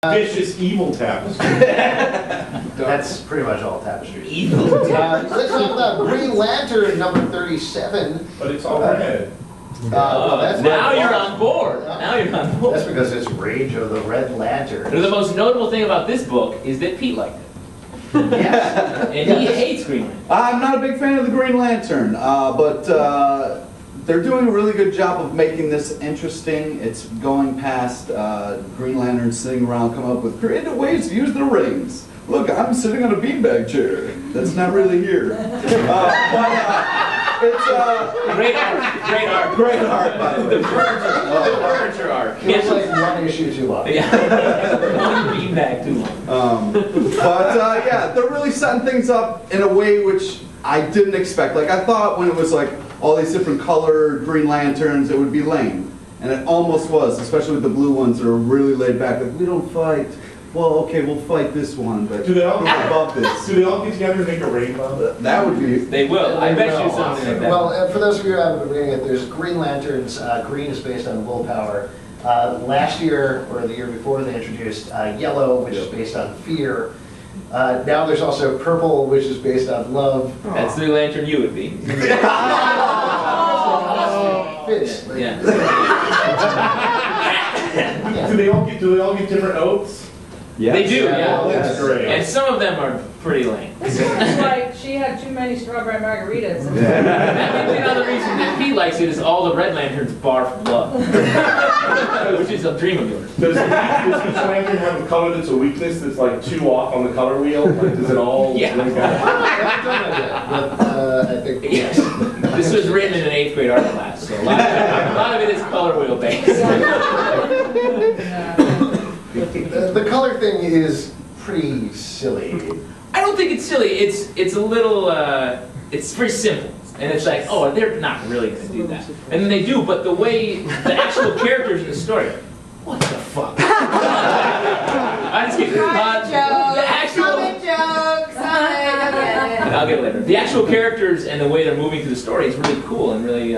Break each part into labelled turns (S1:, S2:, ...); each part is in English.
S1: Vicious evil tapestry.
S2: That's pretty much all tapestry.
S3: Evil.
S2: Let's talk about Green Lantern number 37.
S1: But it's all red.
S2: Well,
S3: now you're on board. Now you're on board.
S2: That's because it's Rage of the Red Lantern.
S3: The most notable thing about this book is that Pete liked it.
S2: Yes.
S3: And he hates Green Lantern.
S4: I'm not a big fan of the Green Lantern, but they're doing a really good job of making this interesting. It's going past Green Lantern sitting around, coming up with creative ways to use their rings. Look, I'm sitting on a beanbag chair. That's not really here. It's
S3: Great art. Great art.
S4: great art, by the way.
S3: The furniture art.
S2: Feels like one issue too long.
S3: Yeah. One beanbag too long.
S4: Yeah, they're really setting things up in a way which I didn't expect. Like, I thought when it was like all these different colored Green Lanterns, it would be lame. And it almost was, especially with the blue ones that are really laid back. Like, we don't fight. Well, okay, we'll fight this one, but
S1: Do they all
S4: above this.
S1: Do they all get together and make a rainbow?
S4: That would be...
S3: They will. I bet you something like that.
S2: Well, for those of you who haven't been reading it, there's Green Lanterns. Green is based on willpower. Last year, or the year before, they introduced Yellow, which is based on fear. Now there's also Purple, which is based on love.
S3: That's the lantern you would be.
S2: Fits.
S3: Yeah.
S1: Do they all get different oats?
S4: Yeah.
S3: They do, yeah.
S1: That's great.
S3: And some of them are pretty lame.
S5: It's like she had too many strawberry margaritas.
S3: That may be another reason that Pete likes it is all the Red Lanterns barf blood. Which is a dream of yours.
S1: Does each lantern have a color that's a weakness that's like two off on the color wheel? Like, does it all?
S3: Yeah.
S1: Like
S2: I think yes.
S3: This was written in an 8th grade art class, so a lot of it is color wheel based.
S2: The color thing is pretty silly.
S3: I don't think it's silly. It's a little it's very simple. And it's like, oh, they're not really going to do that. And then they do, but the way the actual characters in the story, what the fuck? I'm just kidding. The actual
S6: jokes.
S3: I'll get it later. The actual characters and the way they're moving through the story is really cool and really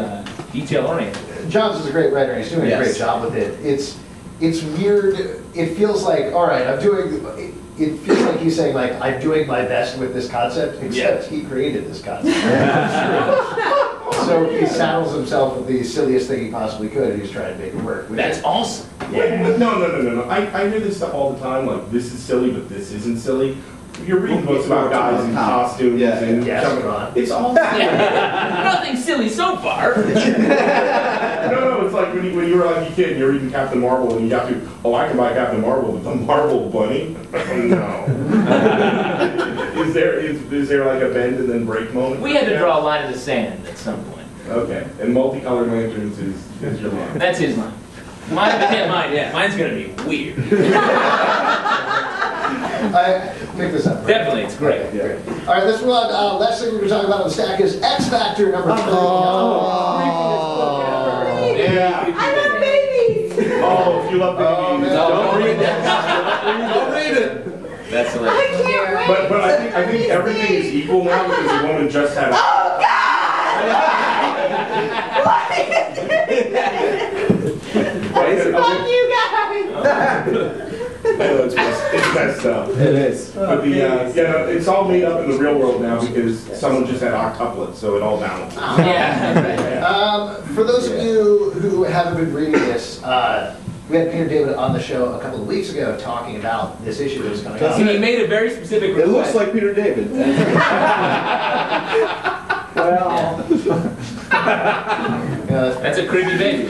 S3: detail oriented.
S2: Johns is a great writer, and he's doing a great job with it. It's weird. It feels like, all right, it feels like he's saying, like, I'm doing my best with this concept, except he created this concept. So he saddles himself with the silliest thing he possibly could, and he's trying to make it work.
S3: That's awesome.
S1: Wait, no. I hear this stuff all the time, like, this is silly, but this isn't silly. You're reading books about guys in costumes and jumping on. It's all silly.
S3: Nothing silly so far.
S1: No, it's like when you were like a kid and you're reading Captain Marvel and you got to, oh, I can buy Captain Marvel with the Marvel bunny. No. Is there like a bend and then break moment?
S3: We had to draw a line in the sand at some point.
S1: Okay, and multicolored lanterns is your line.
S3: That's his line. Mine, yeah. Mine's gonna be weird.
S2: Pick this up. Right?
S3: Definitely, it's great.
S2: Okay, great. All right, let's move on. Last thing we're going to talk about on the stack is X Factor number 3.
S1: Yeah.
S6: I love babies.
S1: Oh, if you love babies.
S3: Don't read that.
S4: Don't read it!
S3: That's
S6: I
S3: hilarious.
S6: can't wait.
S1: But I think everything is equal now because the woman just had a...
S6: Oh God! Fuck you guys!
S1: I know it's messed up.
S4: It is.
S1: But it's all made up in the real world now because someone just had octuplets, so it all balances.
S3: Yeah.
S2: For those of you who haven't been reading this, we had Peter David on the show a couple of weeks ago talking about this issue that was coming out.
S3: And he made a very specific request.
S4: It looks like Peter David. Well...
S3: That's a creepy baby.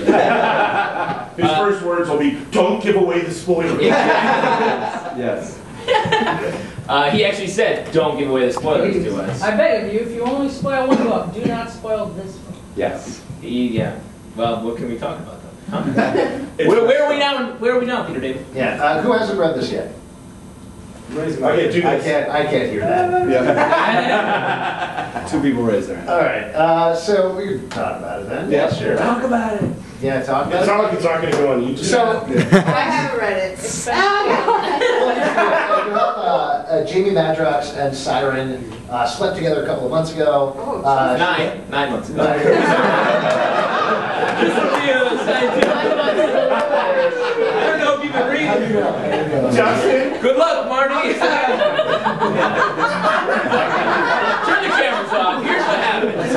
S1: His first words will be, don't give away the spoilers.
S4: Yes.
S3: He actually said, don't give away the spoilers to us.
S5: I beg of you, if you only spoil one book, do not spoil this book.
S4: Yes.
S3: Yeah. Well, what can we talk about though? Huh? Where are we now? Where are we now, Peter David?
S2: Yeah. Who hasn't read this yet?
S1: Okay, do this.
S2: I can't hear that.
S4: Yeah. 2 people raised their hand.
S2: All right. So we can talk about it then.
S4: Yeah, sure.
S3: Talk about it.
S2: Yeah, talk about
S1: It's
S2: it.
S1: not like it's not going to go on YouTube.
S2: So,
S6: I haven't read it.
S2: Jamie Madrox and Siren slept together a couple of months ago.
S6: Oh,
S3: 9 months ago. I don't know if you've been reading
S1: Justin?
S3: Good luck, Marty. Turn the cameras off. Here's what happens.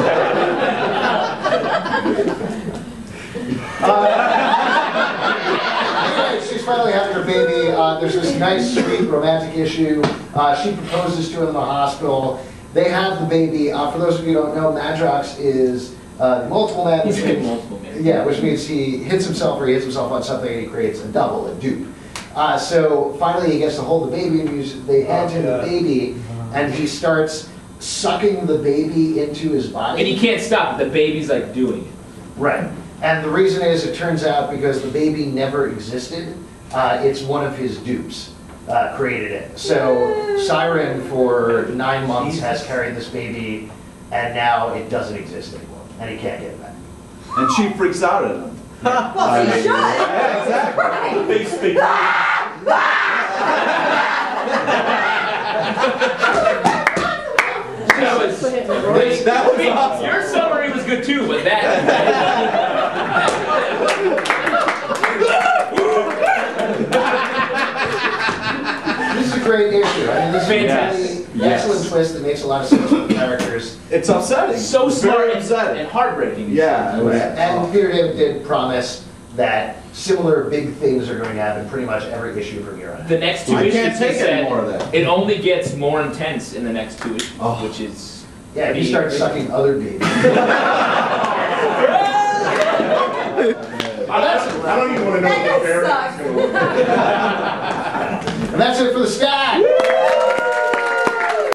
S2: Anyway, she's finally having her baby. There's this nice, sweet, romantic issue. She proposes to him in the hospital. They have the baby. For those of you who don't know, Madrox is multiple man.
S3: He's hit multiple men.
S2: Yeah, which means he hits himself or he hits himself on something and he creates a double, a dupe. So finally he gets to hold the baby and they hand him the baby and he starts sucking the baby into his body.
S3: And he can't stop it. The baby's like doing it.
S2: Right. And the reason is, it turns out, because the baby never existed, it's one of his dupes created it. So Siren, for 9 months, has carried this baby, and now it doesn't exist anymore, and he can't get it back.
S4: And she freaks out at him.
S6: Well, he should.
S4: Yeah, exactly.
S3: That was awesome. Your summary was good too, but that.
S2: This is a great issue. I mean, this is a
S3: Fantastic.
S2: really excellent twist that makes a lot of sense with the characters.
S4: It's upsetting.
S3: So
S4: It's
S3: smart
S4: very
S3: and
S4: upsetting.
S3: heartbreaking.
S4: Yeah.
S2: And Peter David did promise that similar big things are going to happen pretty much every issue from here on out.
S3: The next two
S4: I
S3: issues,
S4: can't take
S3: he said,
S4: any more of that.
S3: it only gets more intense in the next 2 issues,
S4: Oh.
S3: which is
S2: Yeah, he starts sucking other babies.
S1: I don't even want to know what the
S6: That
S1: parents
S6: sucks.
S2: And that's it for the sky.